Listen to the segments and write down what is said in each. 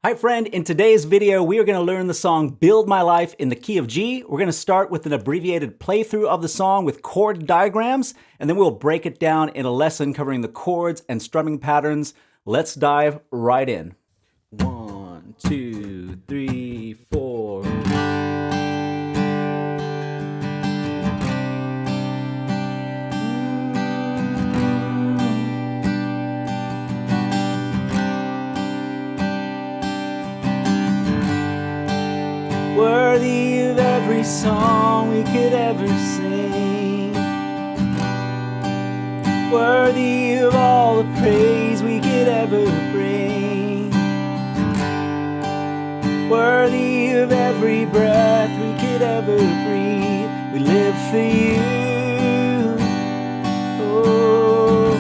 Hi friend, in today's video we are going to learn the song Build My Life in the key of G. We're going to start with an abbreviated playthrough of the song with chord diagrams, and then we'll break it down in a lesson covering the chords and strumming patterns. Let's dive right in. 1, 2, 3, 4. Worthy of every song we could ever sing, worthy of all the praise we could ever bring, worthy of every breath we could ever breathe. We live for you, oh.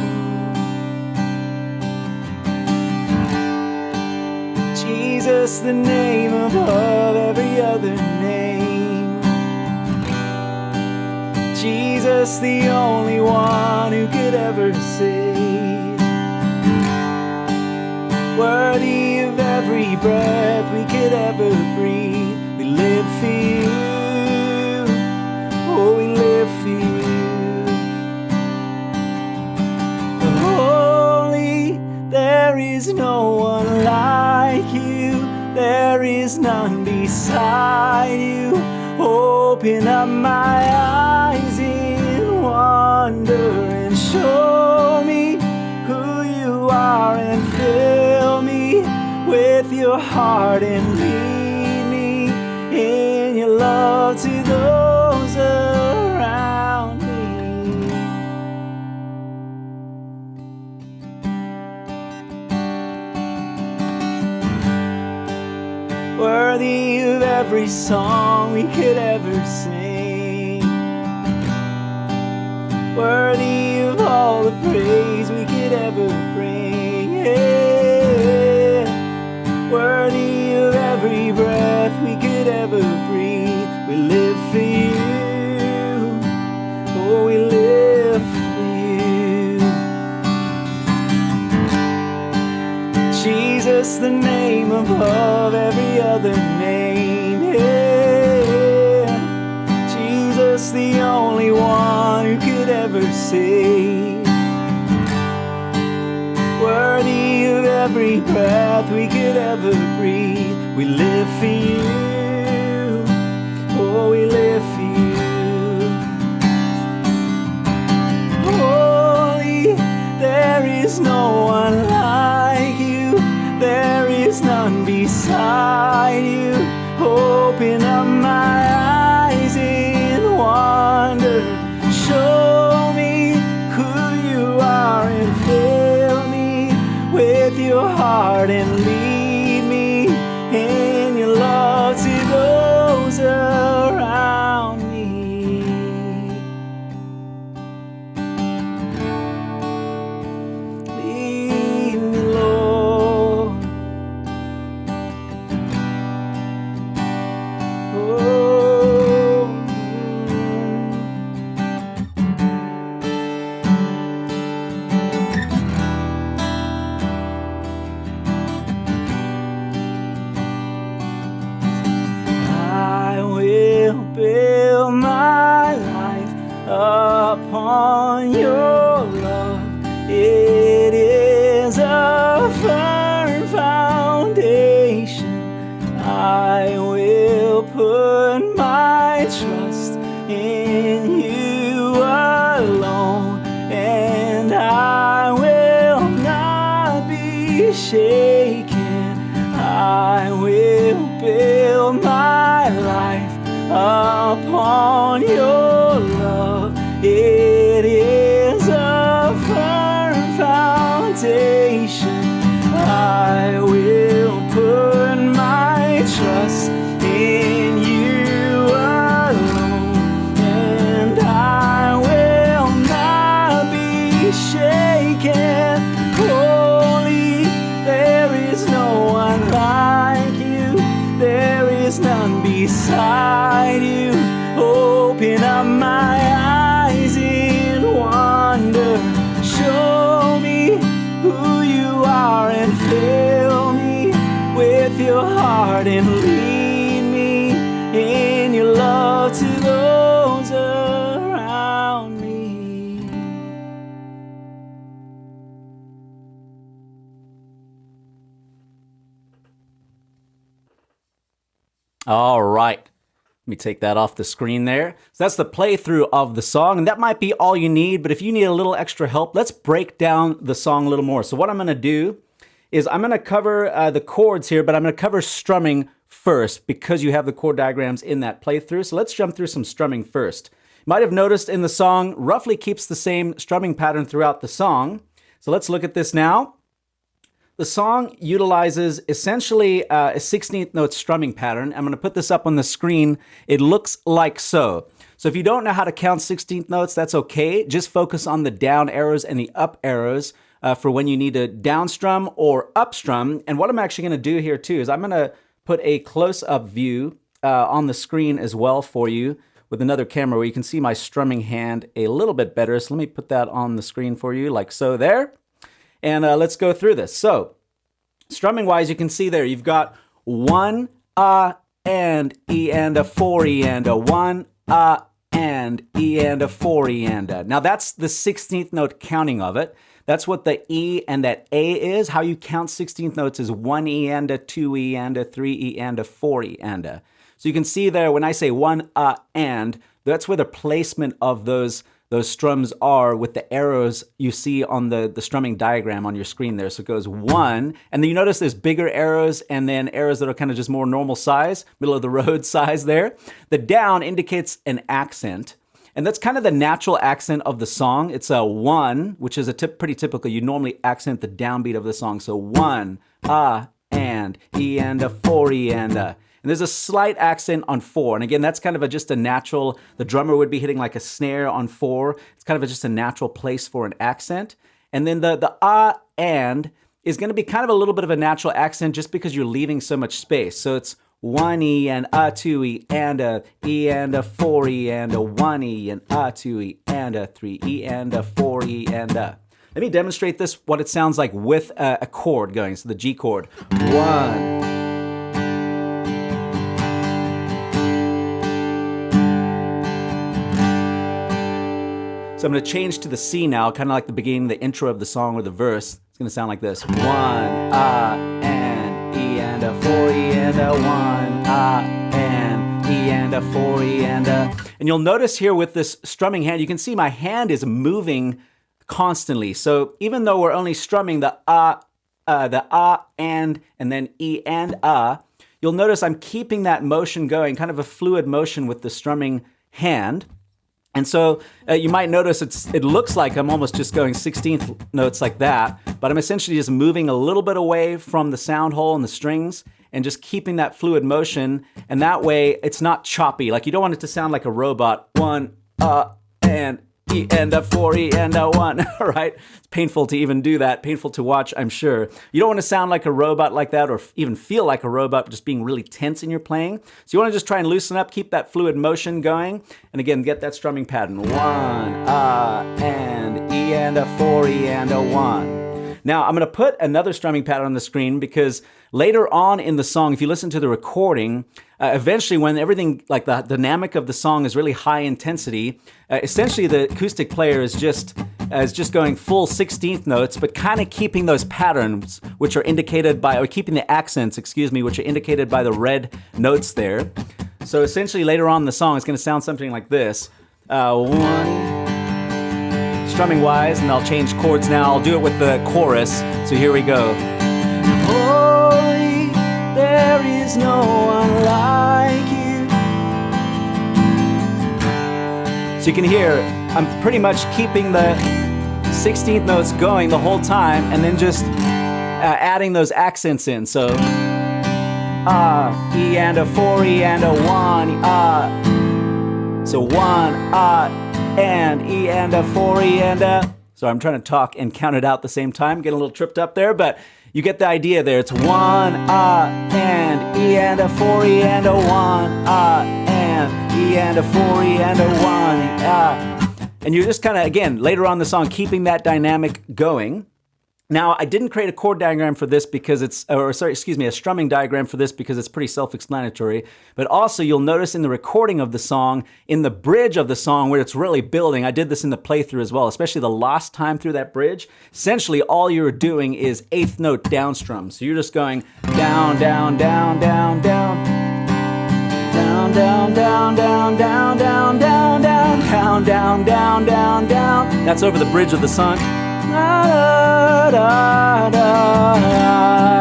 Jesus, the name above every other name. Jesus, the only one who could ever save. Worthy of every breath we could ever breathe. We live for you, oh, we live for you. Holy, there is no one like you. There is none beside you. Open up my eyes in wonder and show me who you are, and fill me with your heart and lead me in your love to those around me. Worthy of every song we could ever sing, worthy of all the praise we could ever bring, yeah. Worthy of every breath we could ever breathe. We live for you, oh, we live for you. Jesus, the name above every other name, yeah. Jesus, the only one who could ever save. Worthy of every breath we could ever breathe. We live for you, oh, we live for you. Holy, there is no one like you. There is none beside you. Open up my eyes in wonder. Show me who you are and fill me with your heart and lead me in your love to those around me. Lead me, Lord. Build my life upon your love. It is a firm foundation. I will put my trust in you alone, and I will not be shaken. I will build my life upon your love. It is a firm foundation. I will put my trust in you alone, and I will not be shaken. Holy, there is no one like you. There is none beside you. Open up my eyes in wonder. Show me who you are and fill me with with your heart and lead me in your love to those around me. All right. Let me take that off the screen there. So that's the playthrough of the song, and that might be all you need, but if you need a little extra help, let's break down the song a little more. So what I'm gonna do is I'm gonna cover the chords here, but I'm gonna cover strumming first because you have the chord diagrams in that playthrough. So let's jump through some strumming first. You might have noticed in the song, roughly keeps the same strumming pattern throughout the song. So let's look at this now. The song utilizes essentially a 16th note strumming pattern. I'm going to put this up on the screen. It looks like so. So if you don't know how to count 16th notes, that's okay. Just focus on the down arrows and the up arrows for when you need to down strum or up strum. And what I'm actually going to do here too is I'm going to put a close-up view on the screen as well for you with another camera where you can see my strumming hand a little bit better. So let me put that on the screen for you like so there. And let's go through this. So, strumming-wise, you can see there, you've got 1 and E and a 4 E and a 1 and E and a 4 E and a. Now that's the 16th note counting of it. That's what the E and that A is. How you count 16th notes is 1 E and a 2 E and a 3 E and a 4 E and a. So you can see there when I say 1 and, that's where the placement of those strums are with the arrows you see on the strumming diagram on your screen there. So it goes 1, and then you notice there's bigger arrows and then arrows that are kind of just more normal size, middle of the road size there. The down indicates an accent, and that's kind of the natural accent of the song. It's a 1, which is pretty typical. You normally accent the downbeat of the song. So 1, and E and a 4 E and a. And there's a slight accent on 4. And again, that's kind of just a natural, the drummer would be hitting like a snare on 4. It's kind of just a natural place for an accent. And then the and is going to be kind of a little bit of a natural accent just because you're leaving so much space. So it's 1 E and a 2 E and a E and a 4 E and a 1 E and a 2 E and a 3 E and a 4 E and a. Let me demonstrate this, what it sounds like with a chord going. So the G chord. 1. So I'm going to change to the C now, kind of like the beginning, the intro of the song or the verse. It's going to sound like this. 1, and E and a 4 E and a 1, and E and a 4 E and a. And you'll notice here with this strumming hand, you can see my hand is moving constantly. So even though we're only strumming the and then E and you'll notice I'm keeping that motion going, kind of a fluid motion with the strumming hand. And so you might notice it looks like I'm almost just going 16th notes like that, but I'm essentially just moving a little bit away from the sound hole and the strings and just keeping that fluid motion. And that way it's not choppy. Like you don't want it to sound like a robot. 1, and E and a 4 E and a 1, all right? It's painful to even do that, painful to watch, I'm sure. You don't want to sound like a robot like that or even feel like a robot, just being really tense in your playing. So you want to just try and loosen up, keep that fluid motion going, and again, get that strumming pattern. 1, and E and a 4 E and a 1. Now, I'm going to put another strumming pattern on the screen because later on in the song, if you listen to the recording, eventually when everything, like the dynamic of the song is really high intensity, essentially the acoustic player is just going full 16th notes, but kind of keeping those patterns, which are indicated by, or keeping the accents, which are indicated by the red notes there. So essentially later on in the song, it's going to sound something like this. 1, strumming wise, and I'll change chords now. I'll do it with the chorus. So here we go. Holy, there is no one like you. So you can hear, I'm pretty much keeping the 16th notes going the whole time and then just adding those accents in. So, E and a 4 E and a 1, So 1, and E and a 4 E and a. So I'm trying to talk and count it out at the same time, getting a little tripped up there, but you get the idea there. It's 1, and E and a 4 E and a 1, and E and a 4 E and a 1, And you're just kind of, again, later on in the song, keeping that dynamic going. Now, I didn't create a chord diagram for this because it's, or sorry, excuse me, a strumming diagram for this because it's pretty self-explanatory. But also, you'll notice in the recording of the song, in the bridge of the song where it's really building, I did this in the playthrough as well, especially the last time through that bridge. Essentially, all you're doing is eighth note down strum. So you're just going down, down, down, down, down, down, down, down, down, down, down, down, down, down, down, down, down, down. That's over the bridge of the song. Da, da, da,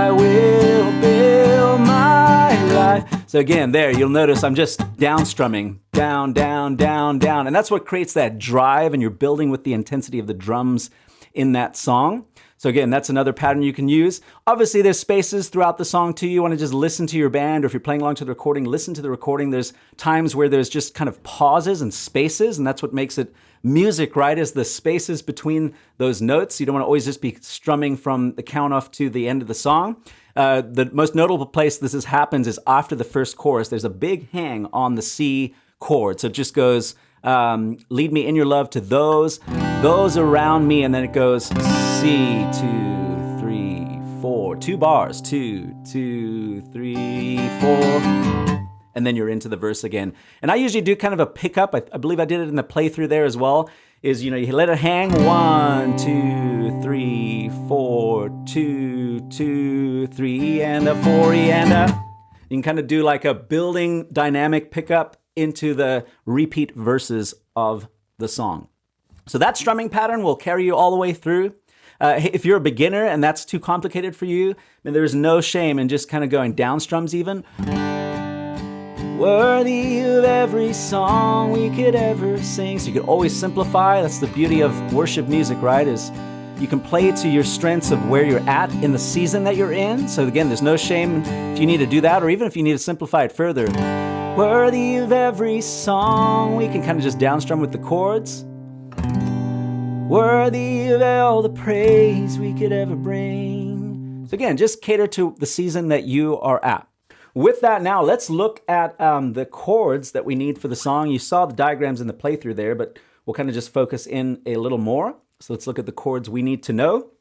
I will build my life. So again, there, you'll notice I'm just down strumming. Down, down, down, down. And that's what creates that drive, and you're building with the intensity of the drums in that song. So again, that's another pattern you can use. Obviously, there's spaces throughout the song too. You want to just listen to your band, or if you're playing along to the recording, listen to the recording. There's times where there's just kind of pauses and spaces, and that's what makes it music, right? Is the spaces between those notes. You don't want to always just be strumming from the count off to the end of the song. The most notable place this happens is after the first chorus. There's a big hang on the C chord. So it just goes, lead me in your love to those around me, and then it goes C, 2, 3, 4, 2 bars, 2, 2, 3, 4. And then you're into the verse again. And I usually do kind of a pickup. I believe I did it in the playthrough there as well. Is, you let it hang 1, 2, 3, 4, 2, 2, 3, and a 4, and a. You can kind of do like a building dynamic pickup into the repeat verses of the song. So that strumming pattern will carry you all the way through. If you're a beginner and that's too complicated for you, there's no shame in just kind of going down strums even. Worthy of every song we could ever sing. So you could always simplify. That's the beauty of worship music, right? Is you can play to your strengths of where you're at in the season that you're in. So again, there's no shame if you need to do that, or even if you need to simplify it further. Worthy of every song. We can kind of just downstrum with the chords. Worthy of all the praise we could ever bring. So again, just cater to the season that you are at. With that now, let's look at the chords that we need for the song. You saw the diagrams in the playthrough there, but we'll kind of just focus in a little more. So let's look at the chords we need to know.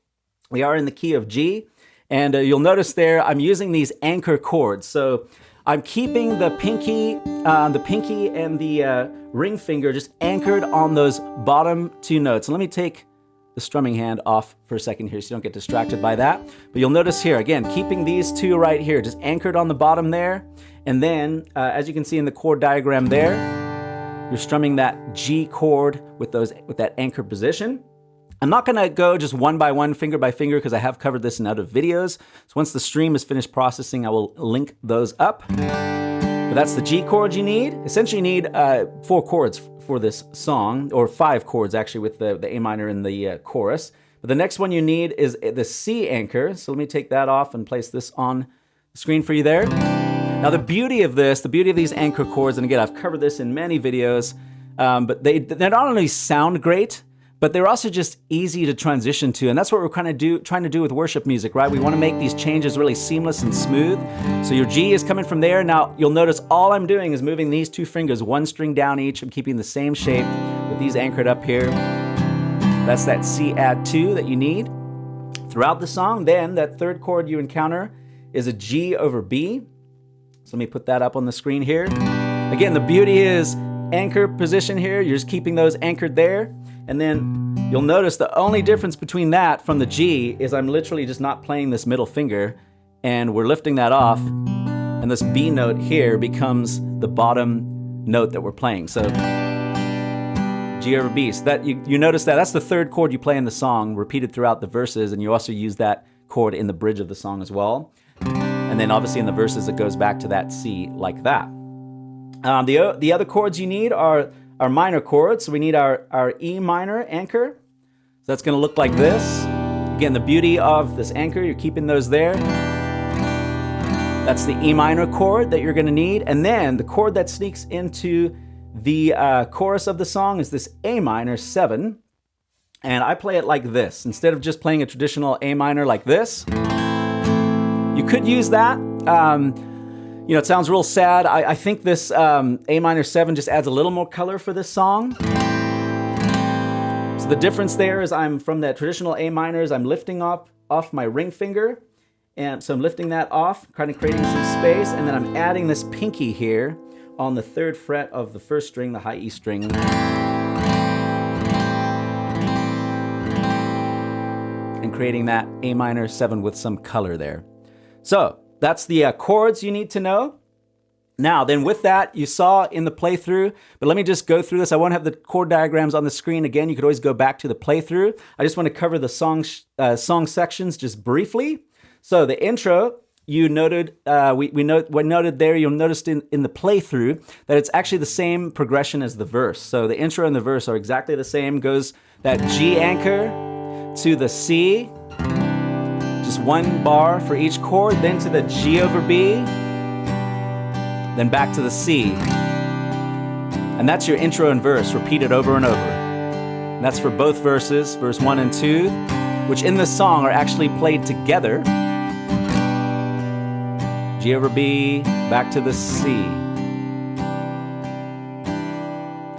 We are in the key of G, and you'll notice there I'm using these anchor chords. So I'm keeping the pinky and the ring finger just anchored on those bottom 2 notes. And let me take the strumming hand off for a second here so you don't get distracted by that. But you'll notice here, again, keeping these 2 right here, just anchored on the bottom there. And then, as you can see in the chord diagram there, you're strumming that G chord with that anchor position. I'm not gonna go just one by one, finger by finger, because I have covered this in other videos. So once the stream is finished processing, I will link those up. But that's the G chord you need. Essentially you need 4 chords for this song, or 5 chords actually with the A minor in the chorus. But the next one you need is the C anchor. So let me take that off and place this on the screen for you there. Now the beauty of these anchor chords, and again, I've covered this in many videos, but they not only sound great, but they're also just easy to transition to. And that's what we're trying to do with worship music, right? We want to make these changes really seamless and smooth. So your G is coming from there. Now you'll notice all I'm doing is moving these 2 fingers, 1 string down each. I'm keeping the same shape with these anchored up here. That's that C add 2 that you need. Throughout the song, then that 3rd chord you encounter is a G over B. So let me put that up on the screen here. Again, the beauty is anchor position here. You're just keeping those anchored there. And then you'll notice the only difference between that from the G is I'm literally just not playing this middle finger, and we're lifting that off, and this B note here becomes the bottom note that we're playing. So G over B. So that you notice that's the 3rd chord you play in the song, repeated throughout the verses, and you also use that chord in the bridge of the song as well. And then obviously in the verses it goes back to that C like that. The other chords you need are minor chords. So we need our E minor anchor. So that's going to look like this. Again, the beauty of this anchor, you're keeping those there. That's the E minor chord that you're going to need. And then the chord that sneaks into the chorus of the song is this A minor 7. And I play it like this. Instead of just playing a traditional A minor like this, you could use that. It sounds real sad. I think this A minor 7 just adds a little more color for this song. So the difference there is I'm from that traditional A minors, I'm lifting up off my ring finger. And so I'm lifting that off, kind of creating some space, and then I'm adding this pinky here on the 3rd fret of the 1st string, the high E string. And creating that A minor 7 with some color there. So that's the chords you need to know. Now, then with that, you saw in the playthrough, but let me just go through this. I won't have the chord diagrams on the screen again. You could always go back to the playthrough. I just want to cover the song sections just briefly. So the intro, you noted, we noted there, you'll notice in the playthrough that it's actually the same progression as the verse. So the intro and the verse are exactly the same. Goes that G anchor to the C, just 1 bar for each chord, then to the G over B, then back to the C. And that's your intro and verse, repeated over and over. And that's for both verses, verse 1 and 2, which in this song are actually played together. G over B, back to the C.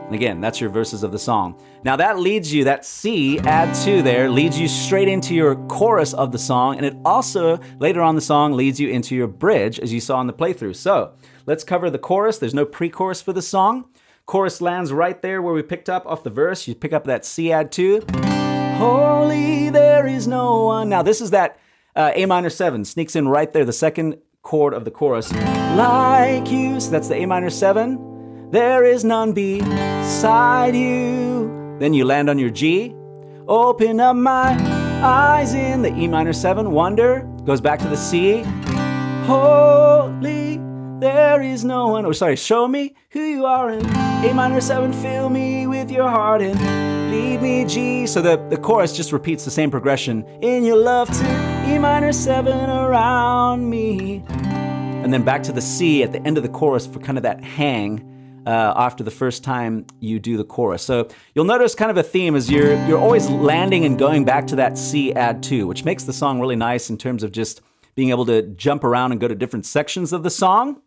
And again, that's your verses of the song. Now that leads you, that C, add 2 there, leads you straight into your chorus of the song, and it also, later on the song, leads you into your bridge, as you saw in the playthrough. So, let's cover the chorus. There's no pre-chorus for the song. Chorus lands right there where we picked up off the verse. You pick up that C add 2. Holy, there is no one. Now this is that A minor 7, sneaks in right there, the 2nd chord of the chorus. Like you, so that's the A minor 7. There is none beside you. Then you land on your G. Open up my eyes in the E minor 7, wonder. Goes back to the C. Holy, there is no one. Oh, sorry, show me who you are in A minor 7, fill me with your heart and lead me G. So the chorus just repeats the same progression. In your love to E minor 7 around me. And then back to the C at the end of the chorus for kind of that hang after the first time you do the chorus. So you'll notice kind of a theme is you're always landing and going back to that C add 2, which makes the song really nice in terms of just being able to jump around and go to different sections of the song,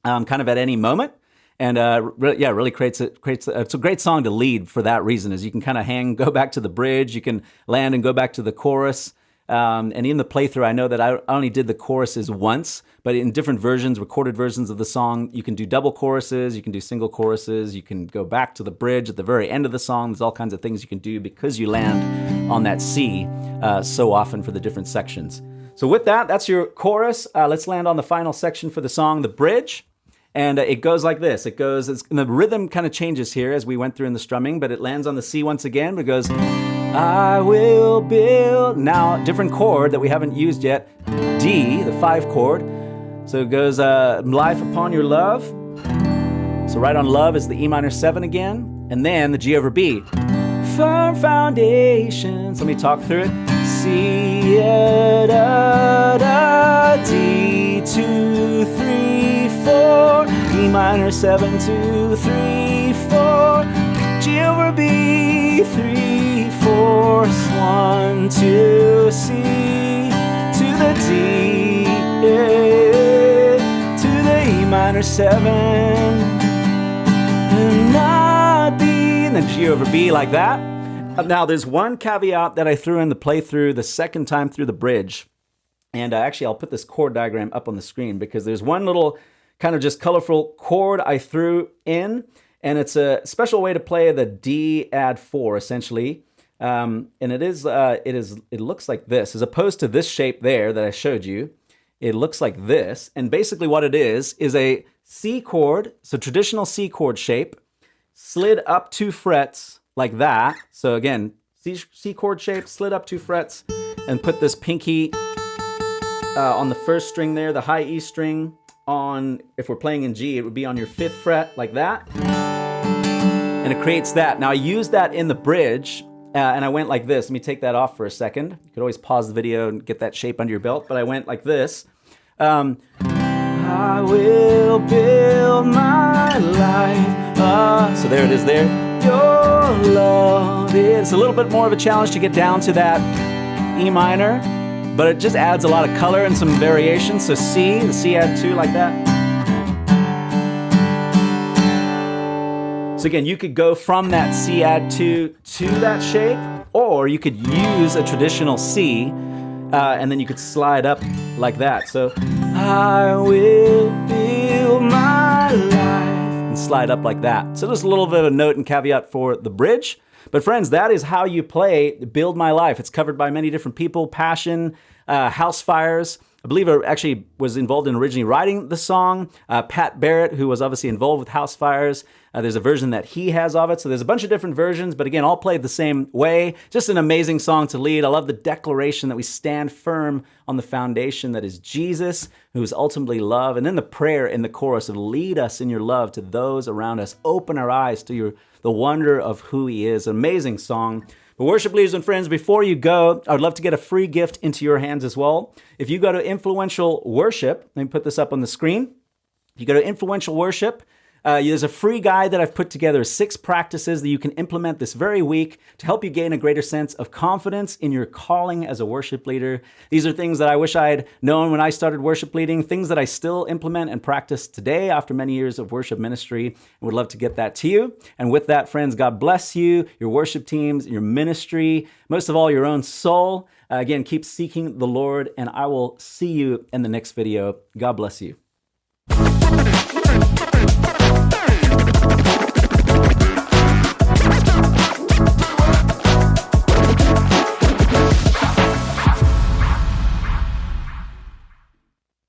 kind of at any moment. And really creates it's a great song to lead for that reason, is you can kind of go back to the bridge, you can land and go back to the chorus. And in the playthrough, I know that I only did the choruses once, but in different versions, recorded versions of the song, you can do double choruses, you can do single choruses, you can go back to the bridge at the very end of the song. There's all kinds of things you can do because you land on that C so often for the different sections. So with that, that's your chorus. Let's land on the final section for the song, the bridge. And it goes like this. The rhythm kind of changes here as we went through in the strumming, but it lands on the C once again, but it goes, I will build. Now, different chord that we haven't used yet, D, the 5 chord. So it goes, life upon your love. So right on love is the E minor 7 again, and then the G over B. Firm foundations. Let me talk through it. C, da, da, D, 2, 3, 4. E minor 7, 2, 3, 4. G over B, 3, 4. 1, 2, C, to the D, to the E minor 7. And not B, and then G over B like that. Now, there's one caveat that I threw in the playthrough the second time through the bridge. And actually, I'll put this chord diagram up on the screen because there's one little kind of just colorful chord I threw in. And it's a special way to play the D add 4, essentially. And it looks like this. As opposed to this shape there that I showed you, it looks like this. And basically what it is a C chord, so traditional C chord shape, slid up 2 frets, like that. So again, C chord shape, slid up 2 frets, and put this pinky on the first string there, the high E string on, if we're playing in G, it would be on your 5th fret, like that. And it creates that. Now I used that in the bridge, and I went like this. Let me take that off for a second. You could always pause the video and get that shape under your belt, but I went like this. I will build my life. So there it is there. Your love. It's a little bit more of a challenge to get down to that E minor, but it just adds a lot of color and some variation. So C, the C add 2 like that. So again, you could go from that C add 2 to that shape, or you could use a traditional C and then you could slide up like that. So, I will build my life, and slide up like that. So just a little bit of a note and caveat for the bridge. But friends, that is how you play Build My Life. It's covered by many different people. Passion, House Fires. I believe I actually was involved in originally writing the song. Pat Barrett, who was obviously involved with House Fires. There's a version that he has of it. So there's a bunch of different versions, but again, all played the same way. Just an amazing song to lead. I love the declaration that we stand firm on the foundation that is Jesus, who is ultimately love. And then the prayer in the chorus of lead us in your love to those around us. Open our eyes to the wonder of who he is. An amazing song. But worship leaders and friends, before you go, I would love to get a free gift into your hands as well. If you go to Influential Worship, let me put this up on the screen. If you go to Influential Worship, there's a free guide that I've put together, 6 practices that you can implement this very week to help you gain a greater sense of confidence in your calling as a worship leader. These are things that I wish I had known when I started worship leading, things that I still implement and practice today after many years of worship ministry, and would love to get that to you. And with that, friends, God bless you, your worship teams, your ministry, most of all, your own soul. Again, keep seeking the Lord, and I will see you in the next video. God bless you.